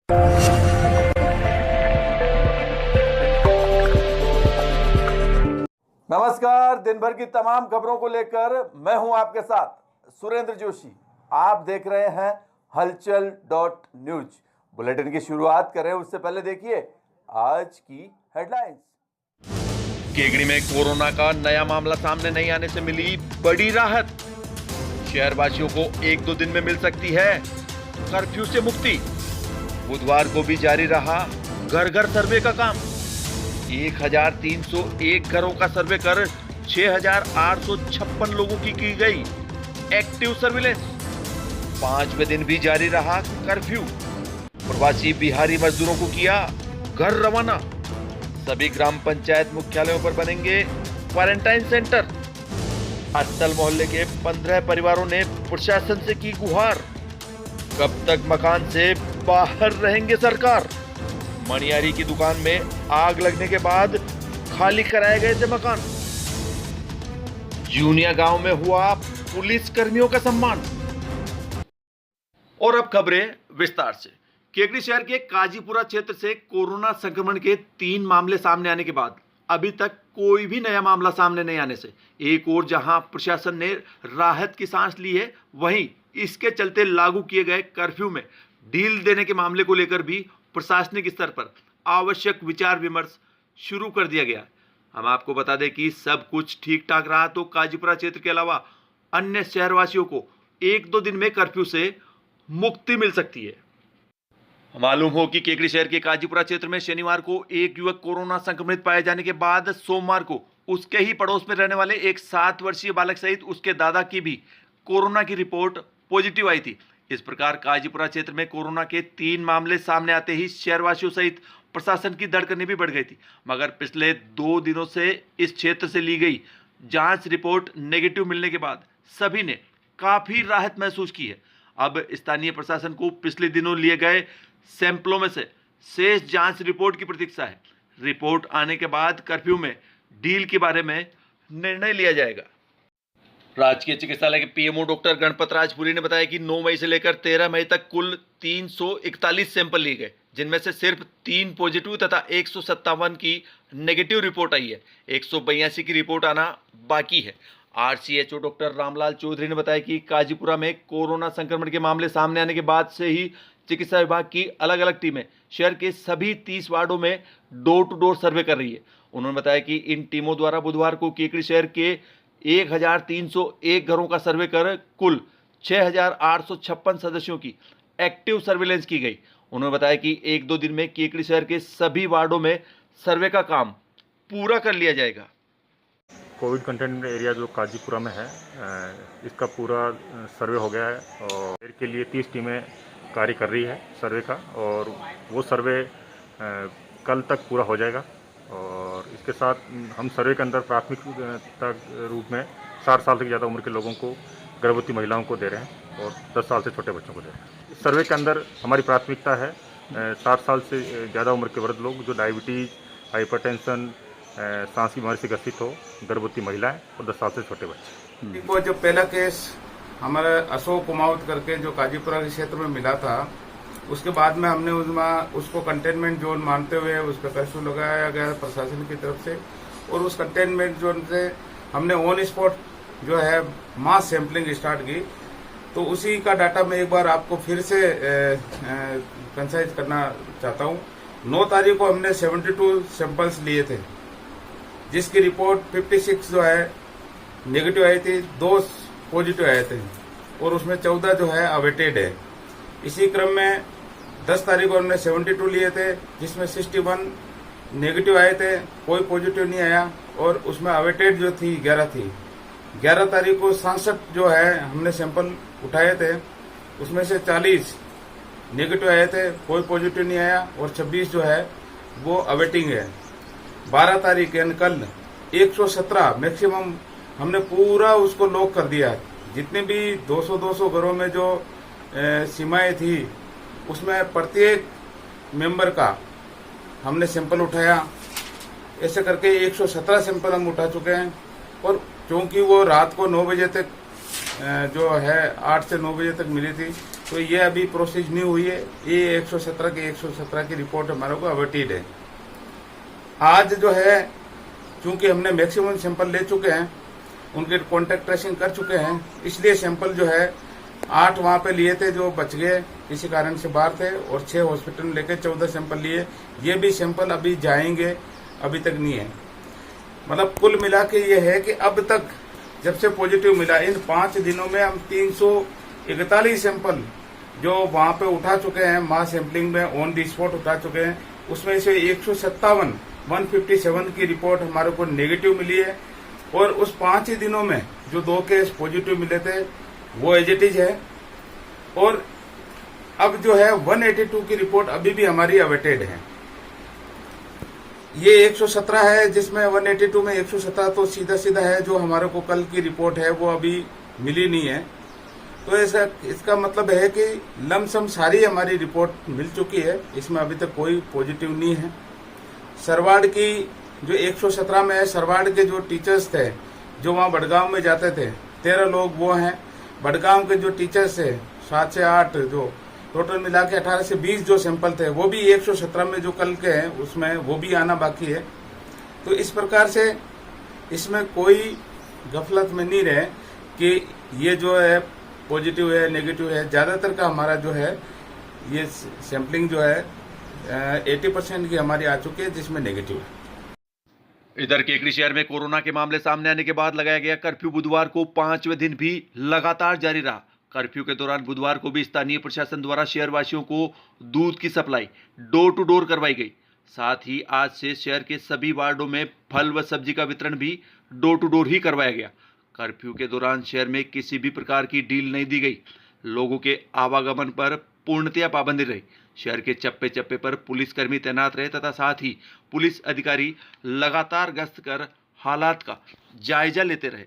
नमस्कार। दिन भर की तमाम खबरों को लेकर मैं हूं आपके साथ सुरेंद्र जोशी। आप देख रहे हैं हलचल .न्यूज। बुलेटिन की शुरुआत करें उससे पहले देखिए आज की हेडलाइंस। केगड़ी में कोरोना का नया मामला सामने नहीं आने से मिली बड़ी राहत। शहरवासियों को 1-2 दिन में मिल सकती है कर्फ्यू से मुक्ति। बुधवार को भी जारी रहा घर घर सर्वे का काम। 1301 घरों का सर्वे कर 6856 लोगों की गई एक्टिव सर्विलेंस। 5वें दिन भी जारी रहा कर्फ्यू। प्रवासी बिहारी मजदूरों को किया घर रवाना। सभी ग्राम पंचायत मुख्यालयों पर बनेंगे क्वारंटाइन सेंटर। अत्तल मोहल्ले के 15 परिवारों ने प्रशासन से की गुहार। कब तक मकान से बाहर रहेंगे सरकार। मणियारी की दुकान में आग लगने के बाद खाली कराए गए थे मकान। जूनिया गांव में हुआ पुलिस कर्मियों का सम्मान। और अब खबरें विस्तार से। केकड़ी शहर के काजीपुरा क्षेत्र से कोरोना संक्रमण के 3 मामले सामने आने के बाद अभी तक कोई भी नया मामला सामने नहीं आने से एक और जहां प्रशासन ने राहत की सांस ली है, वहीं इसके चलते लागू किए गए कर्फ्यू में ढील देने के मामले को लेकर भी प्रशासनिक स्तर पर आवश्यक विचार विमर्श शुरू कर दिया गया। हम आपको बता दें कि सब कुछ ठीक ठाक रहा तो काजीपुरा क्षेत्र के अलावा अन्य शहरवासियों को 1-2 दिन में कर्फ्यू से मुक्ति मिल सकती है। मालूम हो कि केकड़ी शहर के काजीपुरा क्षेत्र में शनिवार को एक युवक कोरोना संक्रमित पाए जाने के बाद सोमवार को उसके ही पड़ोस में रहने वाले एक 7 वर्षीय बालक सहित उसके दादा की भी कोरोना की रिपोर्ट पॉजिटिव आई थी। इस प्रकार काजीपुरा क्षेत्र में कोरोना के 3 मामले सामने आते ही शहरवासियों सहित प्रशासन की धड़कनें भी बढ़ गई थी। मगर पिछले 2 दिनों से इस क्षेत्र से ली गई जांच रिपोर्ट नेगेटिव मिलने के बाद सभी ने काफी राहत महसूस की है। अब स्थानीय प्रशासन को पिछले दिनों लिए गए सैंपलों में से शेष जांच रिपोर्ट की प्रतीक्षा है। रिपोर्ट आने के बाद कर्फ्यू में ढील के बारे में निर्णय लिया जाएगा। राजकीय चिकित्सालय के पीएमओ डॉक्टर गणपत राजपुरी ने बताया कि 9 मई से लेकर 13 मई तक कुल 341 सैंपल लिए गए, जिनमें से सिर्फ 3 पॉजिटिव तथा 157 की नेगेटिव रिपोर्ट आई है। 182 की रिपोर्ट आना बाकी है। आरसीएचओ डॉक्टर रामलाल चौधरी ने बताया कि काजीपुरा में कोरोना संक्रमण के मामले सामने आने के बाद से ही चिकित्सा विभाग की अलग अलग टीमें शहर के सभी 30 वार्डों में डोर टू डोर सर्वे कर रही है। उन्होंने बताया कि इन टीमों द्वारा बुधवार को केकड़ी शहर के 1301 घरों का सर्वे कर कुल 6856 सदस्यों की एक्टिव सर्विलेंस की गई। उन्होंने बताया कि 1-2 दिन में केकड़ी शहर के सभी वार्डों में सर्वे का काम पूरा कर लिया जाएगा। कोविड कंटेनमेंट एरिया जो काजीपुरा में है, इसका पूरा सर्वे हो गया है और इसके लिए 30 टीमें कार्य कर रही है सर्वे का, और वो सर्वे कल तक पूरा हो जाएगा। और इसके साथ हम सर्वे के अंदर प्राथमिकता रूप में 60 साल से ज़्यादा उम्र के लोगों को, गर्भवती महिलाओं को दे रहे हैं और 10 साल से छोटे बच्चों को दे रहे हैं। इस सर्वे के अंदर हमारी प्राथमिकता है 60 साल से ज़्यादा उम्र के वृद्ध लोग जो डायबिटीज़, हाइपरटेंशन, सांस की बीमारी से ग्रसित हो, गर्भवती महिलाएं और 10 साल से छोटे बच्चे। वो जो पहला केस हमारा अशोक कुमावत करके जो काजीपुरा के क्षेत्र में मिला था, उसके बाद में हमने उसको कंटेनमेंट जोन मानते हुए उस पर कर्फ्यू लगाया गया प्रशासन की तरफ से, और उस कंटेनमेंट जोन से हमने ऑन स्पॉट जो है मास सैंपलिंग स्टार्ट की। तो उसी का डाटा मैं एक बार आपको फिर से कंसाइज करना चाहता हूँ। 9 तारीख को हमने 72 सैंपल्स लिए थे, जिसकी रिपोर्ट 56 जो है नेगेटिव आई थी, 2 पॉजिटिव आए थे और उसमें 14 जो है अवेटेड है। इसी क्रम में 10 तारीख को हमने 72 लिए थे, जिसमें 61 नेगेटिव आए थे, कोई पॉजिटिव नहीं आया, और उसमें अवेटेड जो थी 11 थी। 11 तारीख को 67 जो है हमने सैंपल उठाए थे, उसमें से 40 नेगेटिव आए थे, कोई पॉजिटिव नहीं आया, और 26 जो है वो अवेटिंग है। 12 तारीख यानी कल 117 मैक्सिमम हमने पूरा उसको लॉक कर दिया। जितने भी 200-200 घरों में जो सीमाएं थी, उसमें प्रत्येक मेंबर का हमने सैंपल उठाया। ऐसे करके 117 सैंपल हम उठा चुके हैं। और क्योंकि वो रात को 9 बजे तक जो है 8 से 9 बजे तक मिली थी, तो ये अभी प्रोसेस नहीं हुई है। ये 117 की रिपोर्ट हमारे को अवेटेड है। आज जो है चूंकि हमने मैक्सिमम सैंपल ले चुके हैं, उनके कॉन्टेक्ट ट्रेसिंग कर चुके हैं, इसलिए सैंपल जो है 8 वहां पे लिए थे जो बच गए, किसी कारण से बाहर थे, और 6 हॉस्पिटल में लेके 14 सैंपल लिए। ये भी सैंपल अभी जाएंगे, अभी तक नहीं है। मतलब कुल मिला के ये है कि अब तक जब से पॉजिटिव मिला, इन 5 दिनों में हम 341 सैंपल जो वहां पे उठा चुके हैं, मास सैंपलिंग में ऑन दी स्पॉट उठा चुके हैं। उसमें से 157 की रिपोर्ट हमारे को नेगेटिव मिली है, और उस 5 ही दिनों में जो 2 केस पॉजिटिव मिले थे वो एज इट इज है। और अब जो है 182 की रिपोर्ट अभी भी हमारी अवेटेड है। ये 117 है, जिसमें 182 में 117 तो सीधा है, जो हमारे को कल की रिपोर्ट है वो अभी मिली नहीं है। तो इसका मतलब है कि लमसम सारी हमारी रिपोर्ट मिल चुकी है, इसमें अभी तक कोई पॉजिटिव नहीं है। सरवाड़ की जो 117 में है, सरवाड़ के जो टीचर्स थे जो वहाँ बड़गांव में जाते थे, 13 लोग वो हैं। बड़गांव के जो टीचर्स थे 7 से 8, जो टोटल मिला के 18 से 20 जो सैंपल थे, वो भी 117 में जो कल के हैं उसमें वो भी आना बाकी है। तो इस प्रकार से इसमें कोई गफलत में नहीं रहे कि ये जो है पॉजिटिव है नेगेटिव है। ज्यादातर का हमारा जो है ये सैंपलिंग जो है 80% की हमारी आ चुकी है, जिसमें नेगेटिव है। इधर केकड़ी शहर में कोरोना के मामले सामने आने के बाद लगाया गया कर्फ्यू बुधवार को 5वें दिन भी लगातार जारी रहा। कर्फ्यू के दौरान बुधवार को भी स्थानीय प्रशासन द्वारा शहरवासियों को दूध की सप्लाई डोर टू डोर करवाई गई। साथ ही आज से शहर के सभी वार्डों में फल व सब्जी का वितरण भी डोर टू डोर ही करवाया गया। कर्फ्यू के दौरान शहर में किसी भी प्रकार की डील नहीं दी गई। लोगों के आवागमन पर पूर्णतया पाबंदी रही। शहर के चप्पे चप्पे पर पुलिसकर्मी तैनात रहे तथा साथ ही पुलिस अधिकारी लगातार गश्त कर हालात का जायजा लेते रहे।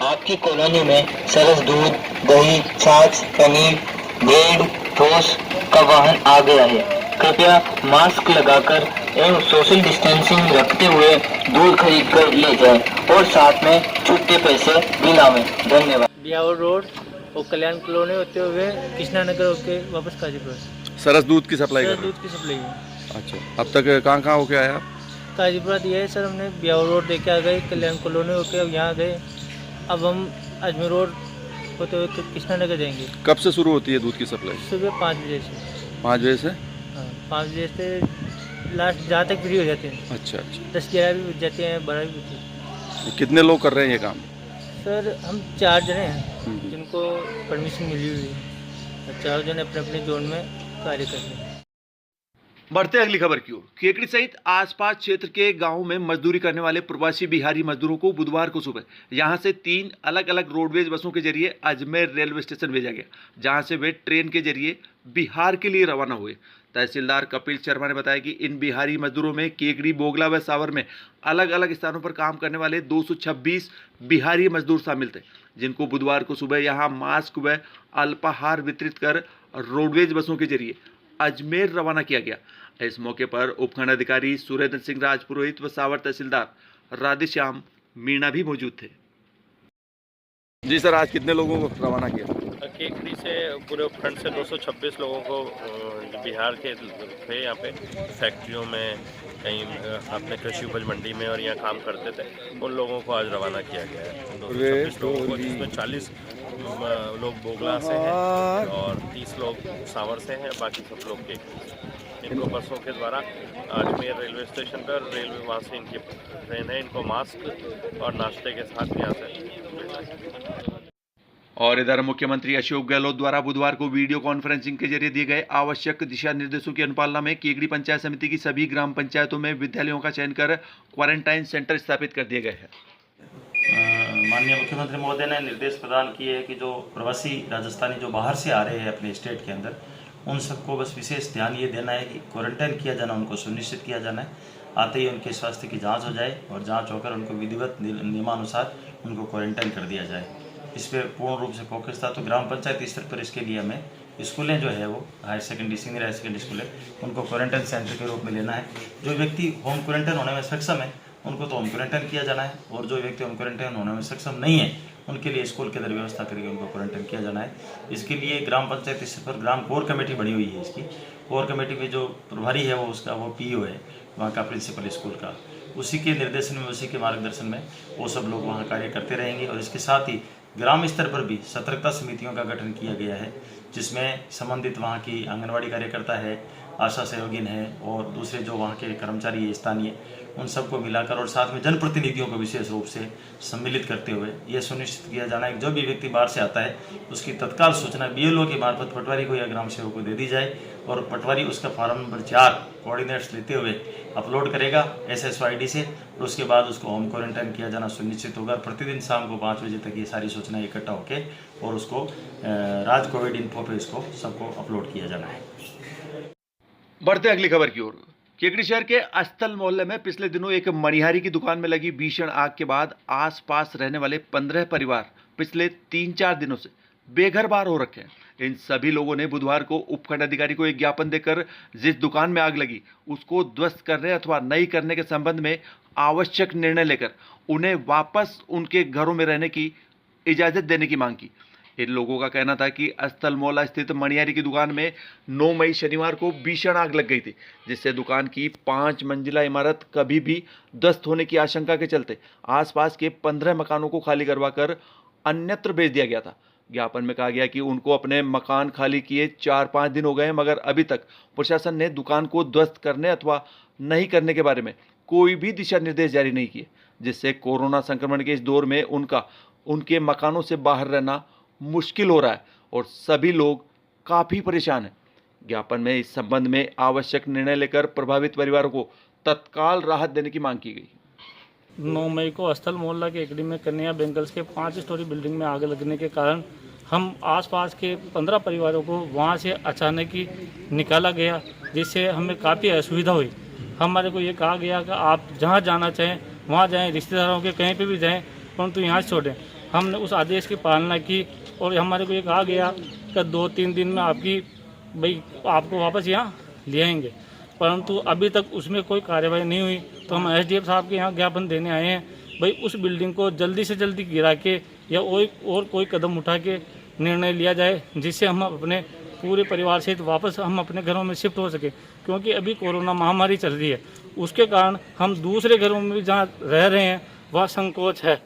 आपकी कॉलोनी में सरस दूध, दही, छाछ, पनीर, ब्रेड, टोस्ट का वाहन आ गया है। कृपया मास्क लगाकर एवं सोशल डिस्टेंसिंग रखते हुए दूध खरीद कर ले जाएं और साथ में छुट्टे पैसे भी लावें। धन्यवाद। बियावर रोड और कल्याण कॉलोनी होते हुए कृष्णा नगर होके वापस काजीपुर। सरस दूध की सप्लाई सर कर दूध की सप्लाई है। अच्छा, अब तक कहाँ होके आया आप? काजीपुरा दिया है सर हमने, बियावर रोड देके आ गए, कल्याण कॉलोनी होके अब यहाँ गए। अब हम अजमेर रोड होते हुए कृष्णा नगर जाएंगे। कब से शुरू होती है दूध की सप्लाई? सुबह 5 बजे से। 5 बजे से? हाँ 5 बजे से लास्ट जहाँ तक फ्री हो जाते हैं। अच्छा अच्छा। 10-11 भी बज जाते हैं, 12 भी बजते हैं। कितने लोग कर रहे हैं ये काम? सर हम 4 जने हैं जिनको परमिशन मिली हुई है। 4 जने अपने अपने जोन में कार्य कर रहे हैं। बढ़ते अगली खबर की ओर। केकड़ी सहित आसपास क्षेत्र के गांवों में मजदूरी करने वाले प्रवासी बिहारी मजदूरों को बुधवार को सुबह यहां से 3 अलग अलग रोडवेज बसों के जरिए अजमेर रेलवे स्टेशन भेजा गया, जहां से वे ट्रेन के जरिए बिहार के लिए रवाना हुए। तहसीलदार कपिल शर्मा ने बताया कि इन बिहारी मजदूरों में केकड़ी, बोगला व सावर में अलग अलग स्थानों पर काम करने वाले 226 बिहारी मजदूर शामिल थे, जिनको बुधवार को सुबह यहां मास्क व अल्पाहार वितरित कर रोडवेज बसों के जरिए अजमेर रवाना किया गया। इस मौके पर उपखंड अधिकारी सुरेंद्र सिंह राजपुरोहित व सावर तहसीलदार राधेश्याम मीणा भी मौजूद थे। जी सर, आज कितने लोगों को रवाना किया? केकड़ी से पूरे उपखंड से 226 लोगों को बिहार के थे यहाँ पे फैक्ट्रियों में, कहीं अपने कृषि उपज मंडी में और यहाँ काम करते थे, उन लोगों को आज रवाना किया गया है। 226 लोगों को, जिसमें 40 लोग बोगला से हैं और 30 लोग सावर से हैं, बाकी सब लोग केकड़ी से। इनको बसों के द्वारा अजमेर रेलवे स्टेशन पर रेलवे वहाँ से इनकी ट्रेन है, इनको मास्क और नाश्ते के साथ यहाँ से। और इधर मुख्यमंत्री अशोक गहलोत द्वारा बुधवार को वीडियो कॉन्फ्रेंसिंग के जरिए दिए गए आवश्यक दिशा निर्देशों की अनुपालना में केकड़ी पंचायत समिति की सभी ग्राम पंचायतों में विद्यालयों का चयन कर क्वारंटाइन सेंटर स्थापित कर दिए गए हैं। माननीय मुख्यमंत्री महोदय ने निर्देश प्रदान किए हैं कि जो प्रवासी राजस्थानी जो बाहर से आ रहे हैं अपने स्टेट के अंदर, उन सबको बस विशेष ध्यान ये देना है कि क्वारंटाइन किया जाना, उनको सुनिश्चित किया जाना है। आते ही उनके स्वास्थ्य की जांच हो जाए और जांच होकर उनको विधिवत नियमानुसार उनको क्वारंटाइन कर दिया जाए। इस पर पूर्ण रूप से फोकस था। तो ग्राम पंचायत स्तर पर इसके लिए हमें स्कूलें जो है वो higher secondary, senior higher secondary स्कूलें, उनको क्वारंटाइन सेंटर के रूप में लेना है। जो व्यक्ति होम क्वारंटाइन होने में सक्षम है उनको तो होम क्वारंटाइन किया जाना है, और जो व्यक्ति होम क्वारंटाइन होने में सक्षम नहीं है उनके लिए स्कूल के अंदर व्यवस्था करके उनको क्वारंटाइन किया जाना है। इसके लिए ग्राम पंचायत स्तर पर ग्राम कोर कमेटी बनी हुई है। इसकी कोर कमेटी में जो प्रभारी है वो पीओ है वहाँ का, प्रिंसिपल स्कूल का, उसी के निर्देशन में, उसी के मार्गदर्शन में वो सब लोग वहाँ कार्य करते रहेंगे। और इसके साथ ही ग्राम स्तर पर भी सतर्कता समितियों का गठन किया गया है, जिसमें संबंधित वहाँ की आंगनवाड़ी कार्यकर्ता है, आशा सहयोगिन है और दूसरे जो वहाँ के कर्मचारी है स्थानीय, उन सबको मिलाकर और साथ में जनप्रतिनिधियों को विशेष रूप से सम्मिलित करते हुए यह सुनिश्चित किया जाना है कि जो भी व्यक्ति बाहर से आता है उसकी तत्काल सूचना बीएलओ के मार्फत पटवारी को या ग्राम सेवक को दे दी जाए और पटवारी उसका फॉर्म नंबर 4 कोऑर्डिनेट्स लेते हुए अपलोड करेगा SSO ID से और उसके बाद उसको होम क्वारंटाइन किया जाना सुनिश्चित होगा। प्रतिदिन शाम को 5 बजे तक ये सारी सूचनाएं इकट्ठा होकर और उसको राज कोविड इन्फो पे इसको सबको अपलोड किया जाना है। बढ़ते अगली खबर की ओर। केकड़ी शहर के अस्थल मोहल्ले में पिछले दिनों एक मणिहारी की दुकान में लगी भीषण आग के बाद आसपास रहने वाले 15 परिवार पिछले 3-4 दिनों से बेघर बार हो रखे हैं। इन सभी लोगों ने बुधवार को उपखंड अधिकारी को एक ज्ञापन देकर जिस दुकान में आग लगी उसको ध्वस्त करने अथवा नई करने के संबंध में आवश्यक निर्णय लेकर उन्हें वापस उनके घरों में रहने की इजाजत देने की मांग की। इन लोगों का कहना था कि अस्थल मोहल्ला स्थित मणिहारी की दुकान में 9 मई शनिवार को भीषण आग लग गई थी, जिससे दुकान की 5 मंजिला इमारत कभी भी ध्वस्त होने की आशंका के चलते आसपास के 15 मकानों को खाली करवाकर अन्यत्र भेज दिया गया था। ज्ञापन में कहा गया कि उनको अपने मकान खाली किए 4-5 दिन हो गए, मगर अभी तक प्रशासन ने दुकान को ध्वस्त करने अथवा नहीं करने के बारे में कोई भी दिशा निर्देश जारी नहीं किए, जिससे कोरोना संक्रमण के इस दौर में उनके मकानों से बाहर रहना मुश्किल हो रहा है और सभी लोग काफ़ी परेशान हैं। ज्ञापन में इस संबंध में आवश्यक निर्णय लेकर प्रभावित परिवारों को तत्काल राहत देने की मांग की गई। 9 मई को अस्थल मोहल्ला के एकड़ी में कन्या बेंगल्स के 5 स्टोरी बिल्डिंग में आग लगने के कारण हम आसपास के 15 परिवारों को वहां से अचानक ही निकाला गया, जिससे हमें काफ़ी असुविधा हुई। हमारे को ये कहा गया कि आप जहां जाना चाहें वहां जाएं, रिश्तेदारों के कहीं पे भी जाएं, परंतु यहाँ से छोड़ें। हमने उस आदेश की पालना की और हमारे को ये कहा गया कि 2-3 दिन में आपको वापस यहाँ ले आएंगे, परंतु अभी तक उसमें कोई कार्रवाई नहीं हुई। तो हम SDF साहब के यहाँ ज्ञापन देने आए हैं, उस बिल्डिंग को जल्दी से जल्दी गिरा के या और कोई कदम उठा के निर्णय लिया जाए, जिससे हम अपने पूरे परिवार सहित वापस हम अपने घरों में शिफ्ट हो सके, क्योंकि अभी कोरोना महामारी चल रही है। उसके कारण हम दूसरे घरों में भी जहाँ रह रहे हैं वह संकोच है।